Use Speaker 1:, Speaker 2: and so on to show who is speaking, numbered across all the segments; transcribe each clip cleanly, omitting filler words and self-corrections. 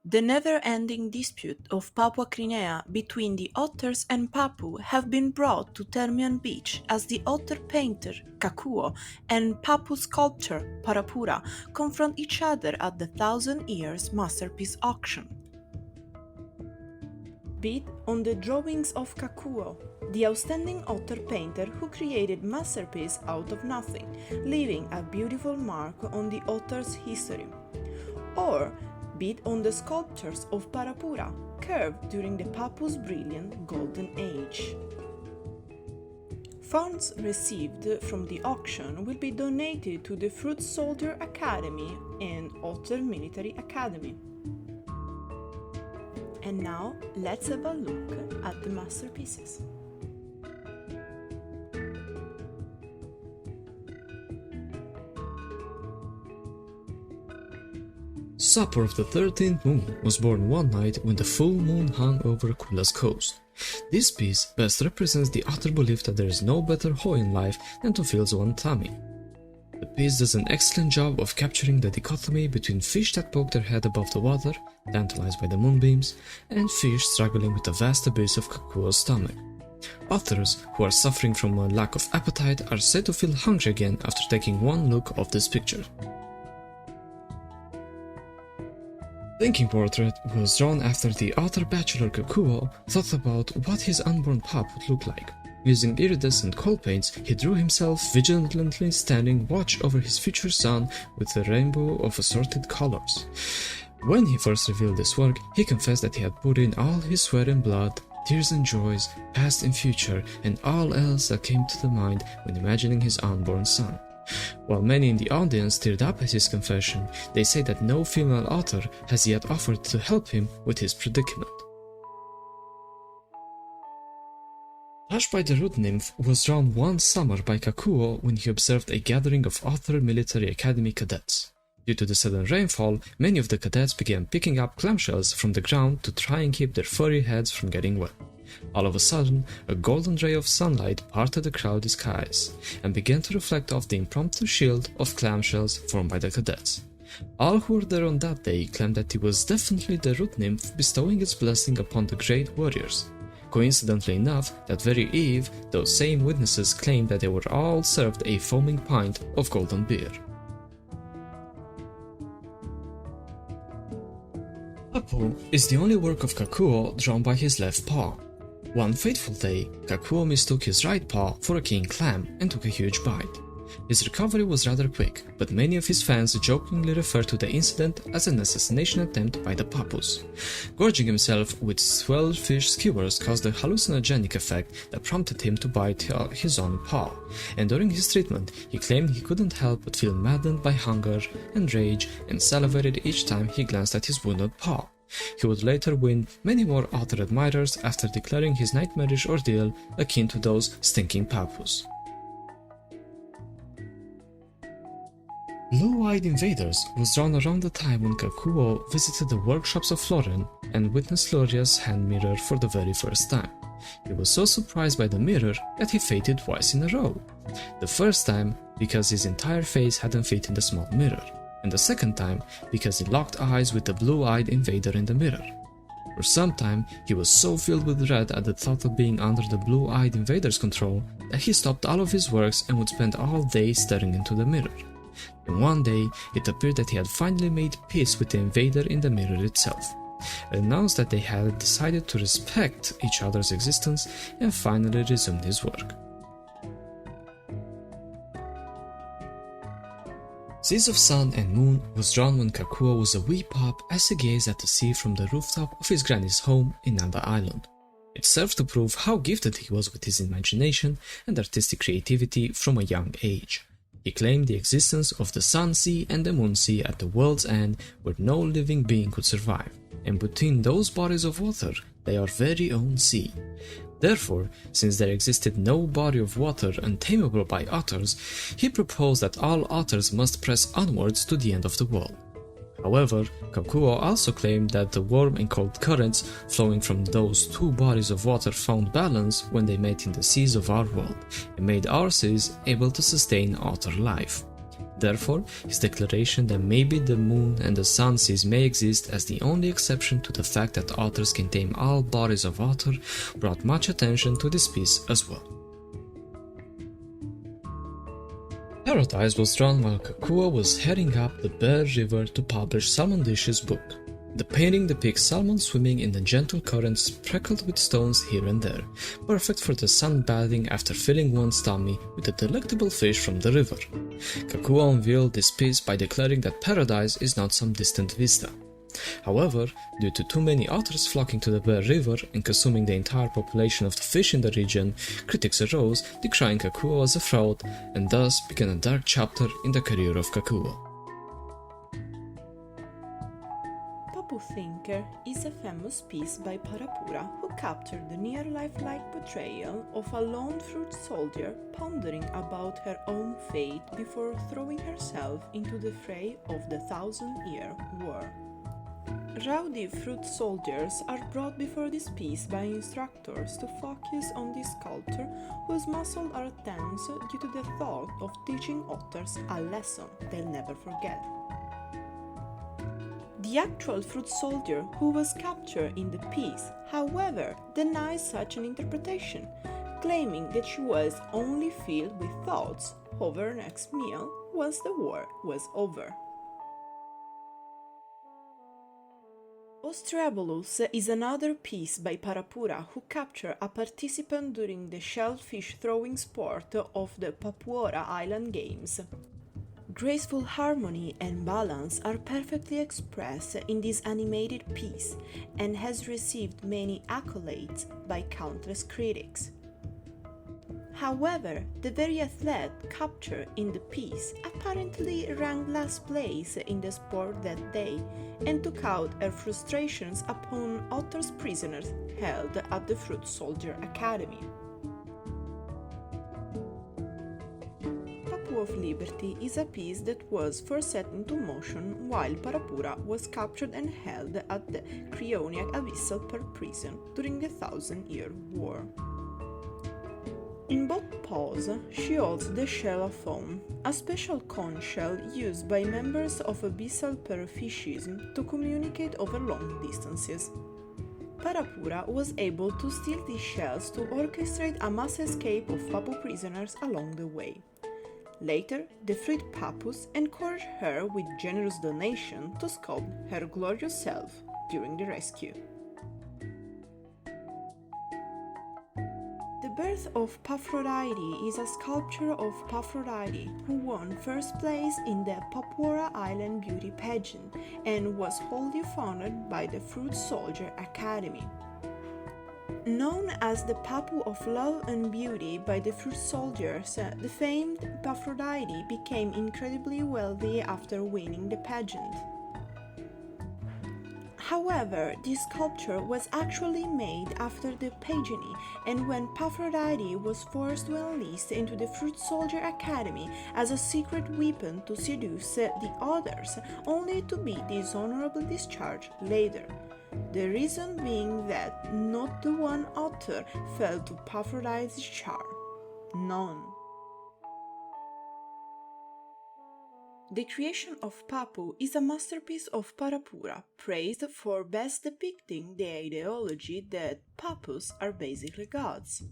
Speaker 1: The never-ending dispute of Papua Crinea between the Otters and Papu have been brought to Terrmian Beach as the otter painter Kakuo and Papu sculptor Parapura confront each other at the 1,000 Years Masterpiece Auction. Bid on the drawings of Kakuo, the outstanding otter painter who created masterpiece out of nothing, leaving a beautiful mark on the otter's history. Or bid on the sculptures of Parapura, carved during the Papu's brilliant golden age. Funds received from the auction will be donated to the Foot Soldier Academy and Otter Military Academy. And now, let's have a look at the masterpieces.
Speaker 2: Supper of the 13th moon was born one night when the full moon hung over Kula's coast. This piece best represents the utter belief that there is no better hoe in life than to fill one's tummy. The piece does an excellent job of capturing the dichotomy between fish that poke their head above the water, tantalized by the moonbeams, and fish struggling with the vast abyss of Kakuo's stomach. Otters who are suffering from a lack of appetite are said to feel hungry again after taking one look of this picture. Thinking portrait was drawn after the otter bachelor Kakuo thought about what his unborn pup would look like. Using iridescent coal paints, he drew himself vigilantly standing watch over his future son with a rainbow of assorted colors. When he first revealed this work, he confessed that he had put in all his sweat and blood, tears and joys, past and future, and all else that came to the mind when imagining his unborn son. While many in the audience teared up at his confession, they say that no female otter has yet offered to help him with his predicament. Touched by the Root Nymph was drawn one summer by Kakuo when he observed a gathering of Otter Military Academy cadets. Due to the sudden rainfall, many of the cadets began picking up clamshells from the ground to try and keep their furry heads from getting wet. All of a sudden, a golden ray of sunlight parted the cloudy skies and began to reflect off the impromptu shield of clamshells formed by the cadets. All who were there on that day claimed that it was definitely the Root Nymph bestowing its blessing upon the great warriors. Coincidentally enough, that very eve, those same witnesses claimed that they were all served a foaming pint of golden beer. Papu is the only work of Kakuo drawn by his left paw. One fateful day, Kakuo mistook his right paw for a king clam and took a huge bite. His recovery was rather quick, but many of his fans jokingly refer to the incident as an assassination attempt by the Papus. Gorging himself with swellfish skewers caused a hallucinogenic effect that prompted him to bite his own paw, and during his treatment he claimed he couldn't help but feel maddened by hunger and rage and salivated each time he glanced at his wounded paw. He would later win many more otter admirers after declaring his nightmarish ordeal akin to those stinking Papus. Blue-eyed Invaders was drawn around the time when Kakuo visited the workshops of Floren and witnessed Gloria's hand mirror for the very first time. He was so surprised by the mirror that he fainted twice in a row. The first time because his entire face hadn't fit in the small mirror, and the second time because he locked eyes with the blue-eyed invader in the mirror. For some time, he was so filled with dread at the thought of being under the blue-eyed invader's control that he stopped all of his works and would spend all day staring into the mirror. And one day, it appeared that he had finally made peace with the invader in the mirror itself, announced that they had decided to respect each other's existence, and finally resumed his work. Seas of Sun and Moon was drawn when Kakuo was a wee pup as he gazed at the sea from the rooftop of his granny's home in Nanda Island. It served to prove how gifted he was with his imagination and artistic creativity from a young age. He claimed the existence of the Sun Sea and the Moon Sea at the world's end where no living being could survive, and between those bodies of water lay our very own sea. Therefore, since there existed no body of water untamable by otters, he proposed that all otters must press onwards to the end of the world. However, Kakuo also claimed that the warm and cold currents flowing from those two bodies of water found balance when they met in the seas of our world, and made our seas able to sustain otter life. Therefore, his declaration that maybe the moon and the sun seas may exist as the only exception to the fact that otters can tame all bodies of otter brought much attention to this piece as well. Paradise was drawn while Kakuo was heading up the Bear River to publish Salmondish's book. The painting depicts salmon swimming in the gentle current speckled with stones here and there, perfect for the sunbathing after filling one's tummy with a delectable fish from the river. Kakuo unveiled this piece by declaring that paradise is not some distant vista. However, due to too many otters flocking to the Bear River and consuming the entire population of the fish in the region, critics arose, decrying Kakuo as a fraud, and thus began a dark chapter in the career of Kakuo.
Speaker 1: Papu Thinker is a famous piece by Parapura who captured the near lifelike portrayal of a lone fruit soldier pondering about her own fate before throwing herself into the fray of the 1,000-year war. Rowdy fruit soldiers are brought before this piece by instructors to focus on this sculptor whose muscles are tense due to the thought of teaching otters a lesson they'll never forget. The actual fruit soldier who was captured in the piece, however, denies such an interpretation, claiming that she was only filled with thoughts over her next meal once the war was over. Ostreaebolus is another piece by Parapura who captured a participant during the shellfish throwing sport of the Papua Island Games. Graceful harmony and balance are perfectly expressed in this animated piece and has received many accolades by countless critics. However, the very athlete captured in the piece apparently ranked last place in the sport that day and took out her frustrations upon Otter's prisoners held at the Fruit Soldier Academy. Papu of Liberty is a piece that was first set into motion while Parapura was captured and held at the Creation Abyssal per prison during the 1,000-year war. In both paws, she holds the shell of foam, a special conch shell used by members of abyssal paraphysicism to communicate over long distances. Parapura was able to steal these shells to orchestrate a mass escape of Papu prisoners along the way. Later, the freed Papus encouraged her with generous donation to sculpt her glorious self during the rescue. The Birth of Paphrodite is a sculpture of Paphrodite who won first place in the Papua Island Beauty Pageant and was wholly funded by the Fruit Soldier Academy. Known as the Papu of Love and Beauty by the Fruit Soldiers, the famed Paphrodite became incredibly wealthy after winning the pageant. However, this sculpture was actually made after the pageant and when Paphrodite was forced to enlist into the Fruit Soldier Academy as a secret weapon to seduce the others, only to be dishonorably discharged later. The reason being that not the one otter fell to Paphrodite's charm. None. The Creation of Papu is a masterpiece of Parapura, praised for best depicting the ideology that Papus are basically gods.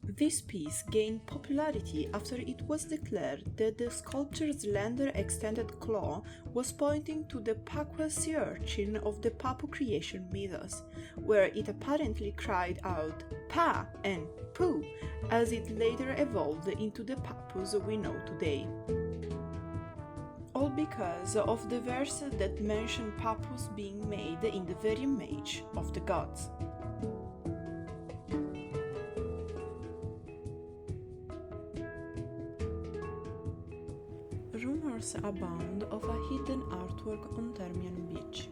Speaker 1: This piece gained popularity after it was declared that the sculptor's slender extended claw was pointing to the Papua sea urchin of the Papu creation mythos, where it apparently cried out Pa and Pu, as it later evolved into the Papus we know today. All because of the verse that mention Papus being made in the very image of the gods. Rumors abound of a hidden artwork on Terrmian Beach.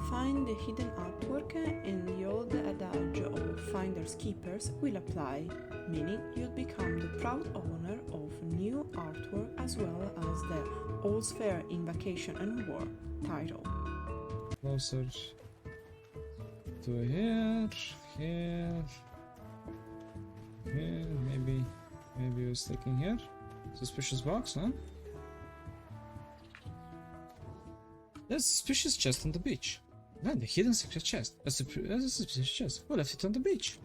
Speaker 1: Find the hidden artwork and the old adage of finders keepers will apply, meaning you'll become the proud owner of new artwork as well as the All's Fair in Vacation and War title.
Speaker 2: Closer to here, maybe we're sticking here. Suspicious box, huh? There's a suspicious chest on the beach. Man, the hidden secret chest. A suspicious chest. Who left it on the beach?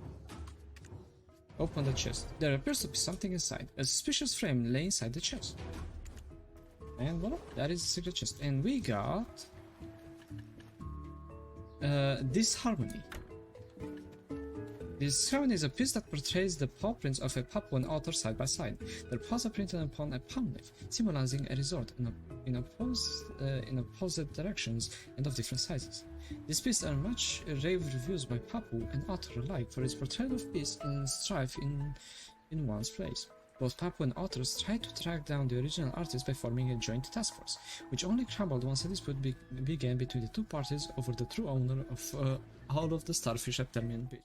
Speaker 2: Open the chest. There appears to be something inside. A suspicious frame lay inside the chest. And well, that is the secret chest. And we got Disharmony. Disharmony is a piece that portrays the paw prints of a Papu and Otter side by side. Their paws are printed upon a palm leaf, symbolizing a resort in opposite directions and of different sizes. These pieces are much rave reviews by Papu and Otter alike for its portrayal of peace and strife in one's place. Both Papu and Otters tried to track down the original artist by forming a joint task force, which only crumbled once a dispute began between the two parties over the true owner of all of the starfish at Terrmian Beach.